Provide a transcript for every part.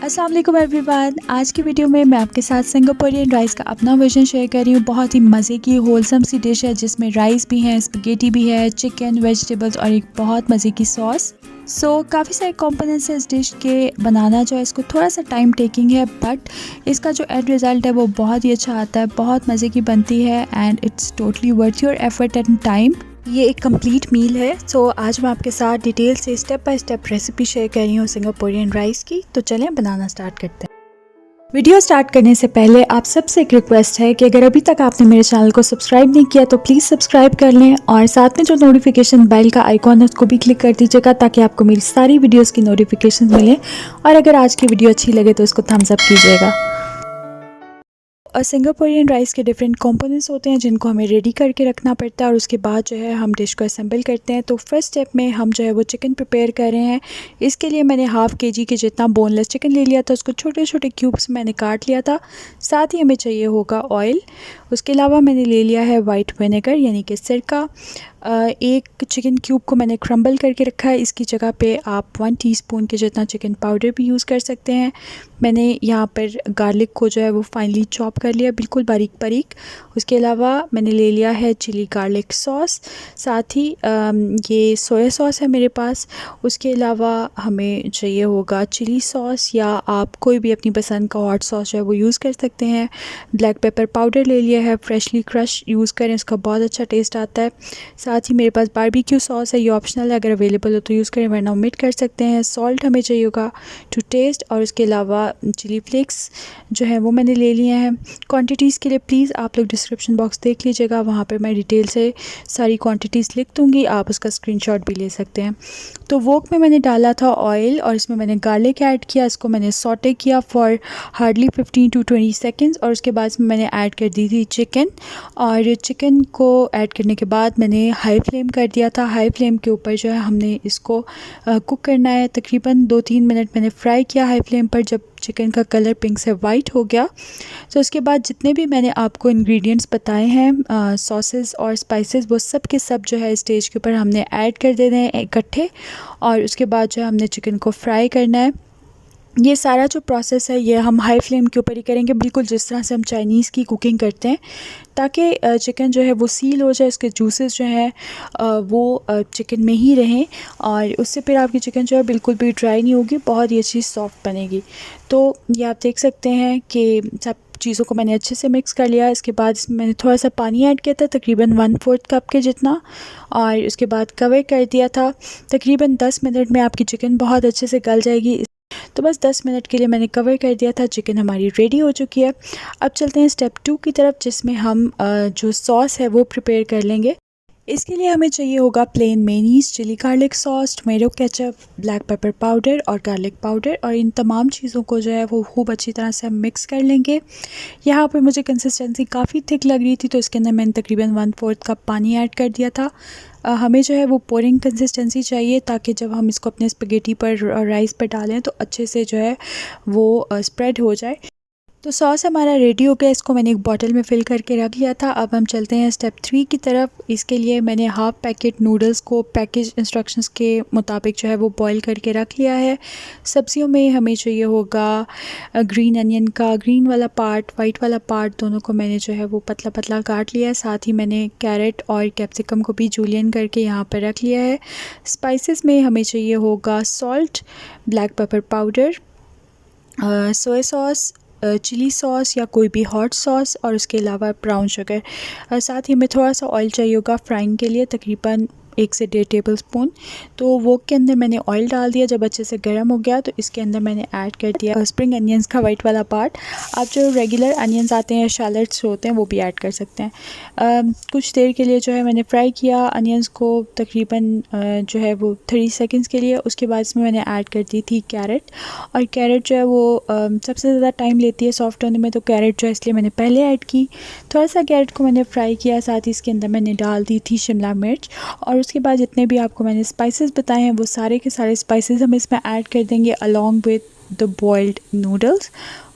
अस्सलाम वालेकुम एवरीवन। आज की वीडियो में मैं आपके साथ सिंगापुरियन राइस का अपना वर्जन शेयर कर रही हूँ। बहुत ही मज़े की होलसम सी डिश है जिसमें राइस भी है, स्पगेटी भी है, चिकन, वेजिटेबल्स और एक बहुत मज़े की सॉस। काफ़ी सारे कंपोनेंट्स हैं इस डिश के। बनाना जो है इसको थोड़ा सा टाइम टेकिंग है, बट इसका जो एंड रिज़ल्ट है वो बहुत ही अच्छा आता है, बहुत मज़े की बनती है and it's totally worth your effort and time. ये एक कंप्लीट मील है। आज मैं आपके साथ डिटेल से step by step recipe share कर रही हूँ सिंगापुरियन राइस की। तो चलें बनाना स्टार्ट करते हैं। वीडियो स्टार्ट करने से पहले आप सबसे एक रिक्वेस्ट है कि अगर अभी तक आपने मेरे चैनल को सब्सक्राइब नहीं किया तो प्लीज़ सब्सक्राइब कर लें और साथ में जो नोटिफिकेशन बेल का आइकॉन है उसको भी क्लिक कर दीजिएगा ताकि आपको मेरी सारी वीडियोस की नोटिफिकेशन मिले। और अगर आज की वीडियो अच्छी लगे तो इसको थम्स अप कीजिएगा। और सिंगापुरियन राइस के डिफरेंट कंपोनेंट्स होते हैं जिनको हमें रेडी करके रखना पड़ता है और उसके बाद जो है हम डिश को असेंबल करते हैं। तो फर्स्ट स्टेप में हम जो है वो चिकन प्रिपेयर कर रहे हैं। इसके लिए मैंने हाफ़ केजी के जितना बोनलेस चिकन ले लिया था, उसको छोटे छोटे क्यूब्स मैंने काट लिया था। साथ ही हमें चाहिए होगा ऑयल। उसके अलावा मैंने ले लिया है वाइट विनेगर यानी कि सिरका। एक चिकन क्यूब को मैंने क्रम्बल करके रखा है। इसकी जगह पे आप 1 टीस्पून के जितना चिकन पाउडर भी यूज़ कर सकते हैं। मैंने यहाँ पर गार्लिक को जो है वो फाइनली चॉप कर लिया, बिल्कुल बारीक बारीक। उसके अलावा मैंने ले लिया है चिली गार्लिक सॉस। साथ ही ये सोया सॉस है मेरे पास। उसके अलावा हमें चाहिए होगा चिली सॉस या आप कोई भी अपनी पसंद का हॉट सॉस जो है वो यूज़ कर सकते हैं। ब्लैक पेपर पाउडर ले लिया है, फ्रेशली क्रश यूज़ करें, उसका बहुत अच्छा टेस्ट आता है। साथ ही मेरे पास बारबेक्यू सॉस है, ये ऑप्शनल है, अगर अवेलेबल हो तो यूज़ करें वरना ओमिट कर सकते हैं। सॉल्ट हमें चाहिए होगा टू टेस्ट और उसके अलावा चिली फ्लेक्स जो है वो मैंने ले लिए हैं। क्वांटिटीज़ के लिए प्लीज़ आप लोग डिस्क्रिप्शन बॉक्स देख लीजिएगा, वहाँ पे मैं डिटेल से सारी क्वांटिटीज़ लिख दूँगी, आप उसका स्क्रीनशॉट भी ले सकते हैं। तो वोक में मैंने डाला था ऑयल और इसमें मैंने गार्लिक ऐड किया, इसको मैंने सॉटे किया फॉर हार्डली 15 to 20 सेकेंड्स और उसके बाद इसमें मैंने ऐड कर दी थी चिकन। और चिकन को ऐड करने के बाद मैंने हाई फ्लेम कर दिया था। हाई फ्लेम के ऊपर जो है हमने इसको कुक करना है। तकरीबन 2-3 मिनट मैंने फ्राई किया हाई फ्लेम पर। जब चिकन का कलर पिंक से वाइट हो गया तो उसके बाद जितने भी मैंने आपको इंग्रेडिएंट्स बताए हैं, सॉसेस और स्पाइसेस, वो सब के सब जो है स्टेज के ऊपर हमने ऐड कर देने हैं इकट्ठे। और उसके बाद जो है हमने चिकन को फ्राई करना है। ये सारा जो प्रोसेस है ये हम हाई फ्लेम के ऊपर ही करेंगे, बिल्कुल जिस तरह से हम चाइनीज़ की कुकिंग करते हैं, ताकि चिकन जो है वो सील हो जाए, उसके जूसेस जो हैं वो चिकन में ही रहें और उससे फिर आपकी चिकन जो है बिल्कुल भी ड्राई नहीं होगी, बहुत ही अच्छी सॉफ्ट बनेगी। तो ये आप देख सकते हैं कि सब चीज़ों को मैंने अच्छे से मिक्स कर लिया। इसके बाद इसमें मैंने थोड़ा सा पानी ऐड किया था, तकरीबन 1/4 कप के जितना, और उसके बाद कवर कर दिया था। तकरीबन 10 मिनट में आपकी चिकन बहुत अच्छे से गल जाएगी। तो बस 10 मिनट के लिए मैंने कवर कर दिया था। चिकन हमारी रेडी हो चुकी है। अब चलते हैं स्टेप 2 की तरफ, जिसमें हम जो सॉस है वो प्रिपेयर कर लेंगे। इसके लिए हमें चाहिए होगा plain mayonnaise, chilli garlic sauce, tomato ketchup, black pepper powder और गार्लिक पाउडर, और इन तमाम चीज़ों को जो है वो खूब अच्छी तरह से हम मिक्स कर लेंगे। यहाँ पर मुझे कंसिस्टेंसी काफ़ी थिक लग रही थी तो इसके अंदर मैंने तकरीबन 1/4 कप पानी ऐड कर दिया था। हमें जो है वो पोरिंग कंसिस्टेंसी चाहिए ताकि जब हम इसको अपने स्पगेटी पर राइस पर डालें तो अच्छे से जो है वो स्प्रेड हो जाए। तो सॉस हमारा रेडी हो गया, इसको मैंने एक बॉटल में फ़िल करके रख लिया था। अब हम चलते हैं स्टेप 3 की तरफ। इसके लिए मैंने हाफ़ पैकेट नूडल्स को पैकेज इंस्ट्रक्शंस के मुताबिक जो है वो बॉईल करके रख लिया है। सब्जियों में हमें चाहिए होगा ग्रीन अनियन का ग्रीन वाला पार्ट, वाइट वाला पार्ट, दोनों को मैंने जो है वो पतला पतला काट लिया है। साथ ही मैंने कैरेट और कैप्सिकम को भी जूलियन करके यहाँ पर रख लिया है। स्पाइसेस में हमें चाहिए होगा salt, black pepper powder, soya sauce, chilli sauce या कोई भी हॉट सॉस, और उसके अलावा ब्राउन शुगर। साथ ही हमें थोड़ा सा ऑयल चाहिए होगा फ्राइंग के लिए, तकरीबन 1 से 1.5 टेबलस्पून। तो वोक के अंदर मैंने ऑयल डाल दिया। जब अच्छे से गर्म हो गया तो इसके अंदर मैंने ऐड कर दिया स्प्रिंग अनियंस का वाइट वाला पार्ट। आप जो रेगुलर अनियंस आते हैं, शैलट्स होते हैं, वो भी ऐड कर सकते हैं। कुछ देर के लिए जो है मैंने फ्राई किया अनियंस को, तकरीबन जो है वो 30 सेकेंड्स के लिए। उसके बाद इसमें मैंने ऐड कर दी थी कैरेट, और कैरेट जो है वो सबसे ज़्यादा टाइम लेती है सॉफ्ट होने में, तो कैरेट जो है इसलिए मैंने पहले ऐड की। थोड़ा सा कैरेट को मैंने फ्राई किया, साथ ही इसके अंदर मैंने डाल दी थी शिमला मिर्च, और उसके बाद जितने भी आपको मैंने स्पाइसेस बताए हैं वो सारे के सारे स्पाइसेस हम इसमें ऐड कर देंगे along with the boiled noodles.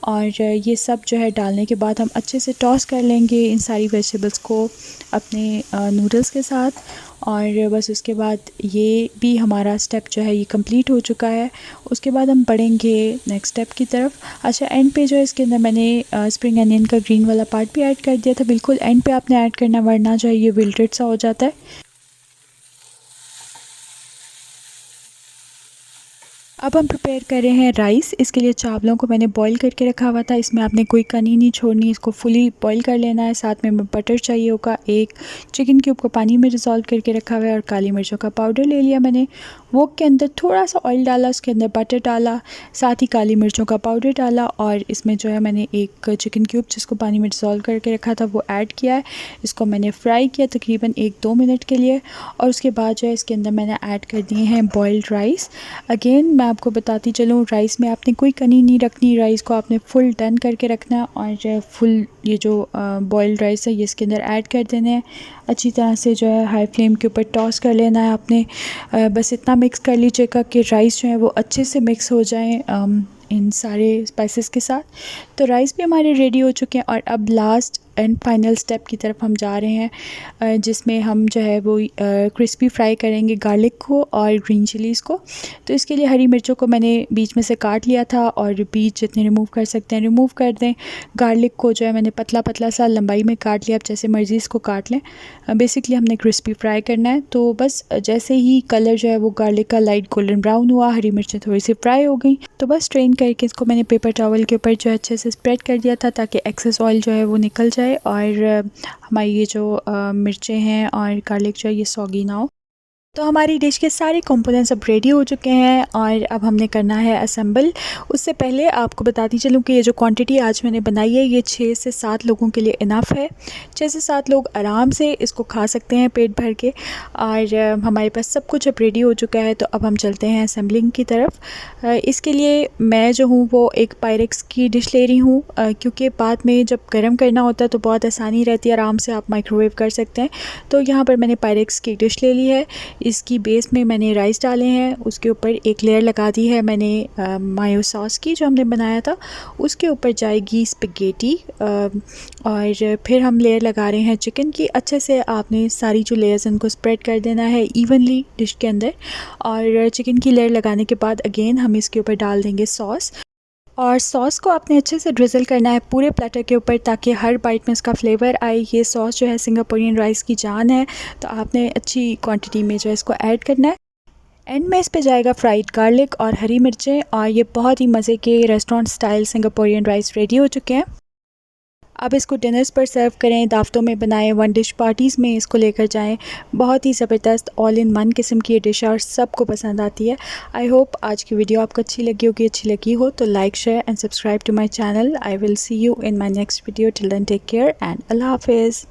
और ये सब जो है डालने के बाद हम अच्छे से टॉस कर लेंगे इन सारी वेजिटेबल्स को अपने नूडल्स के साथ। और बस उसके बाद ये भी हमारा स्टेप जो है ये कंप्लीट हो चुका है। उसके बाद हम बढ़ेंगे नेक्स्ट स्टेप की तरफ। अच्छा, एंड पे जो है इसके अंदर मैंने स्प्रिंग अनियन का ग्रीन वाला पार्ट भी ऐड कर दिया था। बिल्कुल एंड पे आपने ऐड करना, वरना जो है ये विल्टेड सा हो जाता है। अब हम प्रिपेयर कर रहे हैं राइस। इसके लिए चावलों को मैंने बॉईल करके रखा हुआ था। इसमें आपने कोई कनी नहीं छोड़नी, इसको फुली बॉईल कर लेना है। साथ में बटर चाहिए होगा, एक चिकन क्यूब को पानी में डिज़ोल्व करके रखा हुआ है, और काली मिर्चों का पाउडर ले लिया मैंने। वोक के अंदर थोड़ा सा ऑयल डाला, उसके अंदर बटर डाला, साथ ही काली मिर्चों का पाउडर डाला, और इसमें जो है मैंने एक चिकन क्यूब जिसको पानी में डिज़ोल्व करके रखा था वो ऐड किया है। इसको मैंने फ्राई किया तकरीबन 1-2 मिनट के लिए, और उसके बाद जो है इसके अंदर मैंने ऐड कर दिए हैं बॉइल्ड राइस। अगेन मैं आपको बताती चलूँ, राइस में आपने कोई कनी नहीं रखनी, राइस को आपने फुल डन करके रखना है, और फुल ये जो बॉइल्ड राइस है ये इसके अंदर ऐड कर देने हैं। अच्छी तरह से जो है हाई फ्लेम के ऊपर टॉस कर लेना है आपने। बस इतना मिक्स कर लीजिएगा कि राइस जो है वो अच्छे से मिक्स हो जाएं इन सारे स्पाइसेस के साथ। तो राइस भी हमारे रेडी हो चुके हैं, और अब लास्ट एंड फाइनल स्टेप की तरफ हम जा रहे हैं, जिसमें हम जो है वो क्रिस्पी फ्राई करेंगे गार्लिक को और ग्रीन चिलीज़ को। तो इसके लिए हरी मिर्चों को मैंने बीच में से काट लिया था, और बीज जितने रिमूव कर सकते हैं रिमूव कर दें। गार्लिक को जो है मैंने पतला पतला सा लंबाई में काट लिया, आप जैसे मर्ज़ी इसको काट लें। बेसिकली हमने क्रिस्पी फ्राई करना है। तो बस जैसे ही कलर जो है वो गार्लिक का लाइट गोल्डन ब्राउन हुआ, हरी मिर्चें थोड़ी सी फ्राई हो गई, तो बस स्ट्रेन करके इसको मैंने पेपर टॉवल के ऊपर जो है अच्छे से स्प्रेड कर दिया था, ताकि एक्सेस ऑयल जो है वो निकल जाए, और हमारी ये जो मिर्चें हैं और गार्लिक जो है ये सॉगी ना हो। तो हमारी डिश के सारे कंपोनेंट्स अब रेडी हो चुके हैं, और अब हमने करना है असेंबल। उससे पहले आपको बताती चलूँ कि ये जो क्वांटिटी आज मैंने बनाई है ये 6 से 7 लोगों के लिए इनफ है। 6 से 7 लोग आराम से इसको खा सकते हैं पेट भर के। और हमारे पास सब कुछ अब रेडी हो चुका है, तो अब हम चलते हैं असेंबलिंग की तरफ। इसके लिए मैं जो हूँ वो एक पायरेक्स की डिश ले रही हूँ, क्योंकि बाद में जब गर्म करना होता है तो बहुत आसानी रहती है, आराम से आप माइक्रोवेव कर सकते हैं। तो यहाँ पर मैंने पायरेक्स की डिश ले ली है। इसकी बेस में मैंने राइस डाले हैं, उसके ऊपर एक लेयर लगा दी है मैंने मायो सॉस की जो हमने बनाया था। उसके ऊपर जाएगी स्पैगेटी, और फिर हम लेयर लगा रहे हैं चिकन की। अच्छे से आपने सारी जो लेयर्स उनको स्प्रेड कर देना है इवनली डिश के अंदर। और चिकन की लेयर लगाने के बाद अगेन हम इसके ऊपर डाल देंगे सॉस, और सॉस को आपने अच्छे से ड्रिज़ल करना है पूरे प्लेटर के ऊपर, ताकि हर बाइट में इसका फ्लेवर आए। ये सॉस जो है सिंगापुरियन राइस की जान है, तो आपने अच्छी क्वांटिटी में जो है इसको ऐड करना है। एंड में इस पे जाएगा फ्राइड गार्लिक और हरी मिर्चें, और ये बहुत ही मज़े के restaurant style Singaporean rice ready हो चुके हैं। अब इसको डिनर्स पर सर्व करें, दावतों में बनाएं, वन डिश पार्टीज़ में इसको लेकर जाएं। बहुत ही ज़बरदस्त ऑल इन वन किस्म की ये डिश है और सबको पसंद आती है। आई होप आज की वीडियो आपको अच्छी लगी होगी। अच्छी लगी हो तो like, share and subscribe to my channel. I will see you in my next video. Till then take care and अल्लाह हाफिज़।